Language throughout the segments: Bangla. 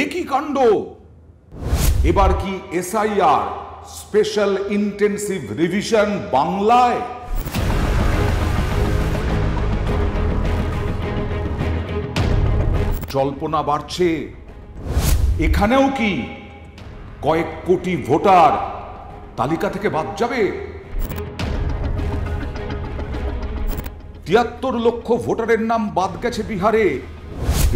একই কাণ্ড। এবার কি এসআইআর স্পেশাল ইন্টেন্সিভ রিভিশন বাংলায়? জল্পনা বাড়ছে এখানেও কি কয়েক কোটি ভোটার তালিকা থেকে বাদ যাবে। ৭৩ লক্ষ ভোটারের নাম বাদ গেছে বিহারে।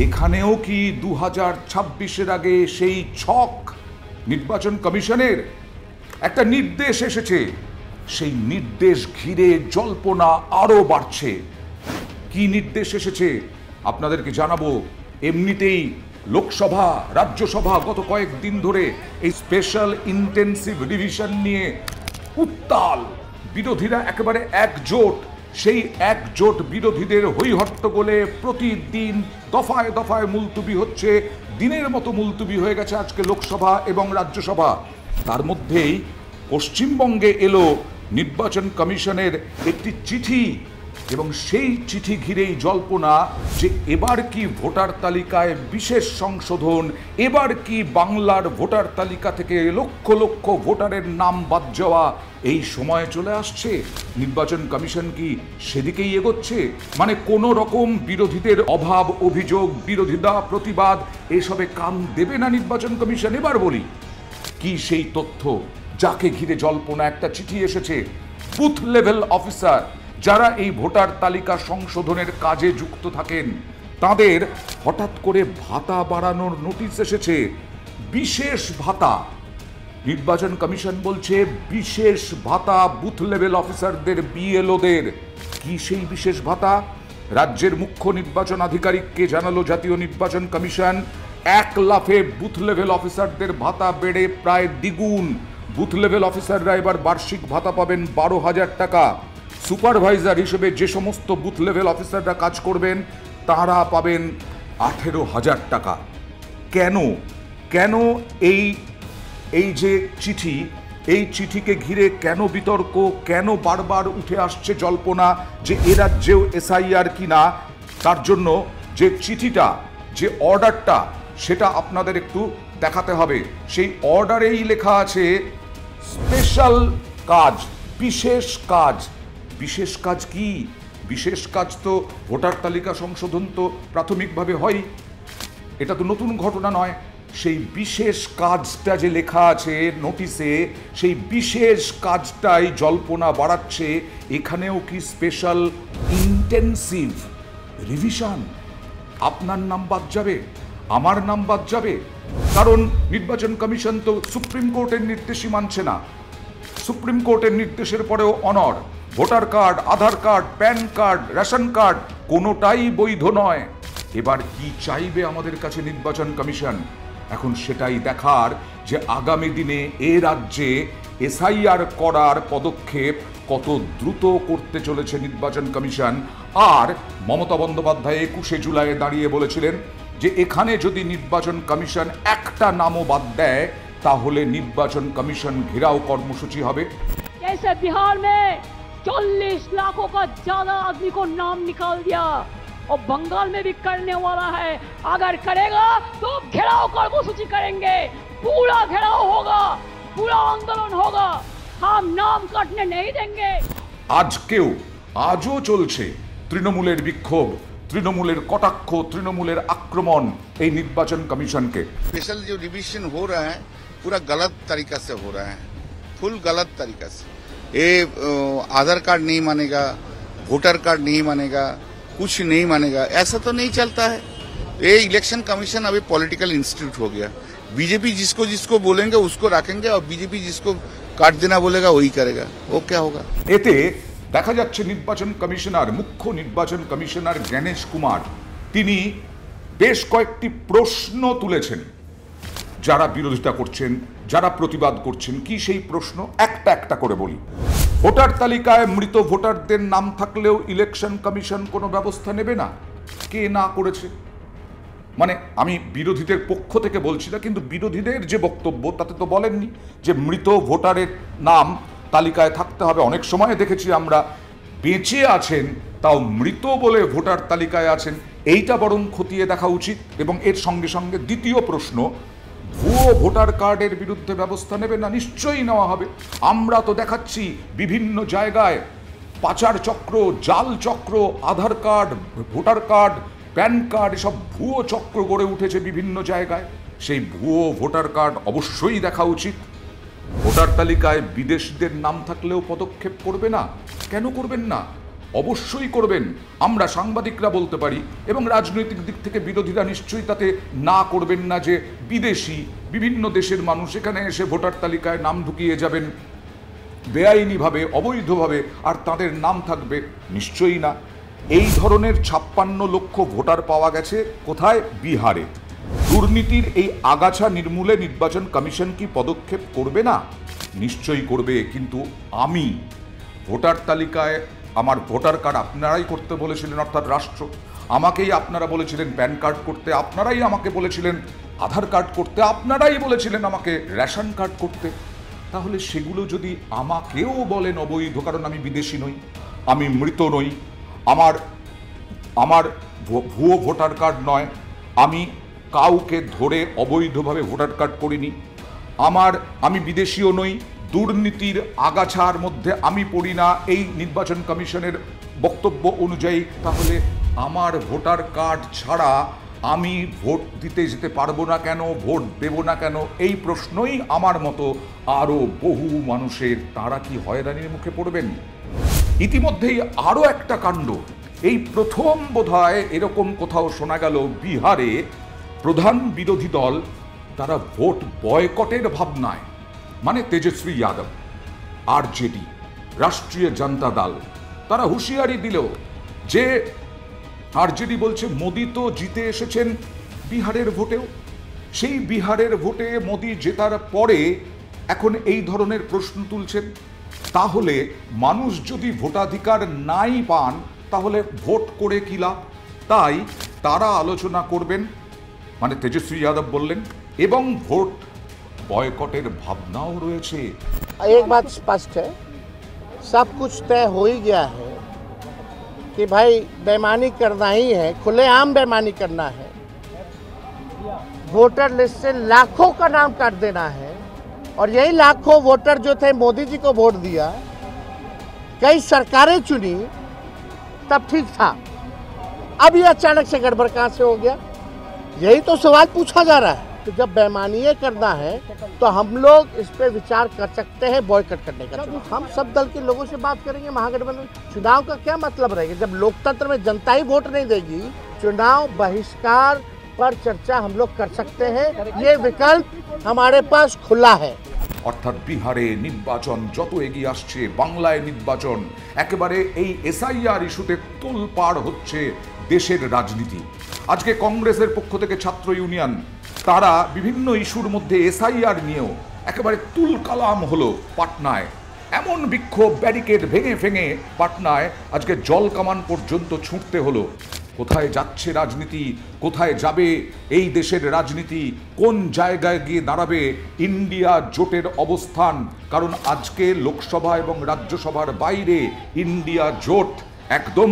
এখানেও কি 2026-এর আগে সেই ছক নির্বাচন কমিশনের একটা নির্দেশ এসেছে, সেই নির্দেশ ঘিরে জল্পনা আরো বাড়ছে। কি নির্দেশ এসেছে আপনাদেরকে জানাবো। এমনিতেই লোকসভা রাজ্যসভা গত কয়েকদিন ধরে এই স্পেশাল ইন্টেন্সিভ রিভিশন নিয়ে উত্তাল, বিরোধীরা একেবারে একজোট। সেই একজোট বিরোধীদের হইহট্টগোলে প্রতিদিন দফায় দফায় মুলতুবি হচ্ছে। দিনের মতো মুলতুবি হয়ে গেছে আজকে লোকসভা এবং রাজ্যসভা। তার মধ্যেই পশ্চিমবঙ্গে এলো নির্বাচন কমিশনের একটি চিঠি, এবং সেই চিঠি ঘিরেই জল্পনা যে এবার কি ভোটার তালিকায় বিশেষ সংশোধন, এবার কি বাংলার ভোটার তালিকা থেকে লক্ষ লক্ষ ভোটারের নাম বাদ যাওয়া এই সময়ে চলে আসছে। নির্বাচন কমিশন কি সেদিকেই এগোচ্ছে? মানে কোনো রকম বিরোধীদের অভাব অভিযোগ, বিরোধিতা প্রতিবাদ এসবে কান দেবে না নির্বাচন কমিশন। এবার বলি কি সেই তথ্য যাকে ঘিরে জল্পনা। একটা চিঠি এসেছে বুথ লেভেল অফিসার যারা এই ভোটার তালিকা সংশোধনের কাজে যুক্ত থাকেন, তাদের হঠাৎ করে ভাতা বাড়ানোর নোটিশ এসেছে। বিশেষ ভাতা, নির্বাচন কমিশন বলছে বিশেষ ভাতা বুথ লেভেল অফিসারদের, বিএলওদের। কি সেই বিশেষ ভাতা? রাজ্যের মুখ্য নির্বাচন আধিকারিককে জানালো জাতীয় নির্বাচন কমিশন। 1 লাফে বুথ লেভেল অফিসারদের ভাতা বেড়ে প্রায় দ্বিগুণ। বুথ লেভেল অফিসাররা এবার বার্ষিক ভাতা পাবেন 12,000 টাকা। সুপারভাইজার হিসেবে যে সমস্ত বুথ লেভেল অফিসাররা কাজ করবেন তারা পাবেন 18,000 টাকা। কেন কেন এই যে চিঠি, এই চিঠিকে ঘিরে কেন বিতর্ক, কেন বারবার উঠে আসছে জল্পনা যে এ রাজ্যেও এসআইআর কিনা? তার জন্য যে চিঠিটা, যে অর্ডারটা, সেটা আপনাদের একটু দেখাতে হবে। সেই অর্ডারেই লেখা আছে স্পেশাল কাজ, বিশেষ কাজ। বিশেষ কাজ কি? বিশেষ কাজ তো ভোটার তালিকা সংশোধন তো প্রাথমিকভাবে হয়, এটা তো নতুন ঘটনা নয়। সেই বিশেষ কাজটা যে লেখা আছে নোটিশে, সেই বিশেষ কাজটাই জল্পনা বাড়াচ্ছে। এখানেও কি স্পেশাল ইন্টেন্সিভ রিভিশন? আপনার নাম বাদ যাবে, আমার নাম বাদ যাবে। কারণ নির্বাচন কমিশন তো সুপ্রিম কোর্টের নির্দেশই মানছে না। সুপ্রিম কোর্টের নির্দেশের পরেও অনড়। Voter card, Aadhaar card, PAN card, ration card কোনোটাই বৈধ নয়। এবার কি চাইবে আমাদের কাছে নির্বাচন কমিশন? এখন সেটাই দেখার যে আগামী দিনে এ রাজ্যে এসআইআর করার পদক্ষেপ কত দ্রুত করতে চলেছে নির্বাচন কমিশন। আর মমতা বন্দ্যোপাধ্যায় 21শে জুলাই দাঁড়িয়ে বলেছিলেন যে এখানে যদি নির্বাচন কমিশন একটা নামও বাদ দেয় তাহলে নির্বাচন কমিশন ঘেরাও কর্মসূচি হবে। जैसे बिहार में 40 लाखों का ज्यादा आदमी को नाम निकाल दिया और बंगाल में भी करने वाला है। अगर करेगा तो घेराव कर्मसूची करेंगे, पूरा घेराव होगा, पूरा आंदोलन होगा, हम नाम काटने नहीं देंगे। আজও চলছে তৃণমূলের বিক্ষোভ, তৃণমূলের কটাক্ষ, তৃণমূলের আক্রমণ এই নির্বাচন কমিশনকে। स्पेशल जो रिविजन हो रहा है पूरा गलत तरीका से हो रहा है, फुल गलत तरीका से। ये आधार कार्ड नहीं मानेगा, वोटर कार्ड नहीं मानेगा, कुछ नहीं मानेगा, ऐसा तो नहीं चलता है। ये इलेक्शन कमीशन अभी पॉलिटिकल इंस्टीट्यूट हो गया। बीजेपी जिसको जिसको बोलेंगे उसको रखेंगे और बीजेपी जिसको काट देना बोलेगा वही करेगा। वो क्या होगा? এতে দেখা যাচ্ছে নির্বাচন কমিশনার, মুখ্য নির্বাচন কমিশনার জ্ঞানেশ কুমার, তিনি বেশ কয়েকটি প্রশ্ন তুলেছেন। যারা বিরোধিতা করছেন, যারা প্রতিবাদ করছেন, কি সেই প্রশ্ন একটা একটা করে বলি। ভোটার তালিকায় মৃত ভোটারদের নাম থাকলেও ইলেকশন কমিশন কোনো ব্যবস্থা নেবে না। কে না করেছে? মানে আমি বিরোধীদের পক্ষ থেকে বলছি না, কিন্তু বিরোধীদের যে বক্তব্য তাতে তো বলেননি যে মৃত ভোটারের নাম তালিকায় থাকতে হবে। অনেক সময় দেখেছি আমরা বেঁচে আছেন তাও মৃত বলে ভোটার তালিকায় আছেন। এইটা বরং খতিয়ে দেখা উচিত। এবং এর সঙ্গে সঙ্গে দ্বিতীয় প্রশ্ন, ভুয়ো ভোটার কার্ডের বিরুদ্ধে ব্যবস্থা নেবে না? নিশ্চয়ই নেওয়া হবে। আমরা তো দেখাচ্ছি বিভিন্ন জায়গায় পাচার চক্র, জাল চক্র, Aadhaar card, voter card, PAN card, এসব ভুয়ো চক্র গড়ে উঠেছে বিভিন্ন জায়গায়। সেই ভুয়ো ভোটার কার্ড অবশ্যই দেখা উচিত। ভোটার তালিকায় বিদেশিদের নাম থাকলেও পদক্ষেপ করবে না? কেন করবেন না? অবশ্যই করবেন। আমরা সাংবাদিকরা বলতে পারি, এবং রাজনৈতিক দিক থেকে বিরোধীরা নিশ্চয়ই তাতে না করবেন না যে বিদেশি বিভিন্ন দেশের মানুষ এখানে এসে ভোটার তালিকায় নাম ঢুকিয়ে যাবেন বেআইনিভাবে, অবৈধভাবে, আর তাদের নাম থাকবে। নিশ্চয়ই না। এই ধরনের 56 লক্ষ ভোটার পাওয়া গেছে কোথায়? বিহারে। দুর্নীতির এই আগাছা নির্মূলে নির্বাচন কমিশন কি পদক্ষেপ করবে না? নিশ্চয়ই করবে। কিন্তু আমি ভোটার তালিকায় আমার ভোটার কার্ড আপনারাই করতে বলেছিলেন, অর্থাৎ রাষ্ট্র আমাকেই আপনারা বলেছিলেন প্যান কার্ড করতে, আপনারাই আমাকে বলেছিলেন আধার কার্ড করতে, আপনারাই বলেছিলেন আমাকে রেশন কার্ড করতে। তাহলে সেগুলো যদি আমাকেও বলেন অবৈধ, কারণ আমি বিদেশি নই, আমি মৃত নই, আমার ভুয়ো ভোটার কার্ড নয়, আমি কাউকে ধরে অবৈধভাবে ভোটার কার্ড করিনি, আমি বিদেশিও নই, দুর্নীতির আগাছার মধ্যে আমি পড়ি না এই নির্বাচন কমিশনের বক্তব্য অনুযায়ী, তাহলে আমার ভোটার কার্ড ছাড়া আমি ভোট দিতে যেতে পারবো না কেন, ভোট দেব না কেন? এই প্রশ্নই আমার মতো আরও বহু মানুষের। তারা কি হয়রানির মুখে পড়বেন? ইতিমধ্যেই আরও একটা কাণ্ড, এই প্রথম বোধহয় এরকম কোথাও শোনা গেল বিহারে প্রধান বিরোধী দল তারা ভোট বয়কটের ভাবনায়, মানে তেজস্বী যাদব, আরজেডি, রাষ্ট্রীয় জনতা দল, তারা হুঁশিয়ারি দিল যে আরজেডি বলছে মোদি তো জিতে এসেছেন বিহারের ভোটেও, সেই বিহারের ভোটে মোদি জেতার পরে এখন এই ধরনের প্রশ্ন তুলছেন। তাহলে মানুষ যদি ভোটাধিকার নাই পান তাহলে ভোট করে কি লাভ? তাই তারা আলোচনা করবেন, মানে তেজস্বী যাদব বললেন, এবং ভোট বয়কটের ভাবনাও রয়েছে। एक बात स्पष्ट है, सब कुछ तय हो ही गया है कि भाई बेईमानी करना ही है, खुलेआम बेईमानी करना है, वोटर लिस्ट से लाखों का नाम काट देना है। और यही लाखों वोटर जो थे मोदी जी को वोट दिया, कई सरकारें चुनी, तब ठीक था। अब ये अचानक से गड़बड़ कहाँ से हो गया? यही तो सवाल पूछा जा रहा है। तो जब बेईमानी करना है तो हम लोग इस पे विचार कर सकते हैं बॉयकॉट करने का। हम सब दल के लोगों से बात करेंगे। महागठबंधन चुनाव का क्या मतलब रहेगा जब लोकतंत्र में जनता ही वोट नहीं देगी? चुनाव बहिष्कार पर चर्चा हम लोग कर सकते हैं, ये विकल्प हमारे पास खुला है। অর্থাৎ বিহারে নির্বাচন যত এগিয়ে আসছে, বাংলায় নির্বাচন, একেবারে এই এসআইআর ইস্যুতে তোলপাড় হচ্ছে দেশের রাজনীতি। আজকে কংগ্রেসের পক্ষ থেকে ছাত্র ইউনিয়ন তারা বিভিন্ন ইস্যুর মধ্যে এসআইআর নিয়েও একেবারে তুলকালাম হলো পাটনায়। এমন বিক্ষোভ, ব্যারিকেড ভেঙে ভেঙে পাটনায় আজকে জল কামান পর্যন্ত ছুঁটতে হলো। কোথায় যাচ্ছে রাজনীতি, কোথায় যাবে এই দেশের রাজনীতি, কোন জায়গায় গিয়ে দাঁড়াবে ইন্ডিয়া জোটের অবস্থান? কারণ আজকে লোকসভা এবং রাজ্যসভার বাইরে ইন্ডিয়া জোট একদম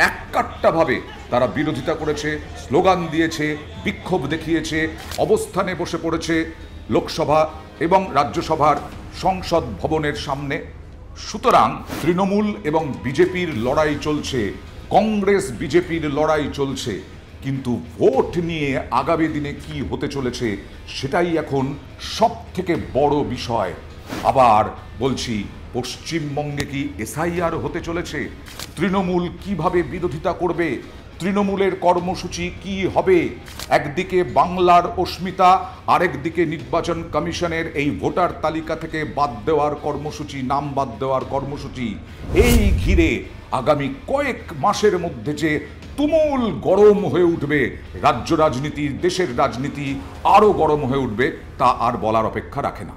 এককাট্টাভাবে তারা বিরোধিতা করেছে, স্লোগান দিয়েছে, বিক্ষোভ দেখিয়েছে, অবস্থানে বসে পড়েছে লোকসভা এবং রাজ্যসভার সংসদ ভবনের সামনে। সুতরাং তৃণমূল এবং বিজেপির লড়াই চলছে, কংগ্রেস বিজেপির লড়াই চলছে, কিন্তু ভোট নিয়ে আগামী দিনে কি হতে চলেছে সেটাই এখন সব থেকে বড় বিষয়। আবার বলছি, পশ্চিমবঙ্গে কি এসআইআর হতে চলেছে? তৃণমূল কিভাবে বিরোধিতা করবে? তৃণমূলের কর্মসূচি কি হবে? একদিকে বাংলার অস্মিতা, আরেকদিকে নির্বাচন কমিশনের এই ভোটার তালিকা থেকে বাদ দেওয়ার কর্মসূচি, নাম বাদ দেওয়ার কর্মসূচি। এই ঘিরে আগামী কয়েক মাসের মধ্যে যে তুমুল গরম হয়ে উঠবে রাজ্য রাজনীতি, দেশের রাজনীতি আরও গরম হয়ে উঠবে, তা আর বলার অপেক্ষা রাখে না।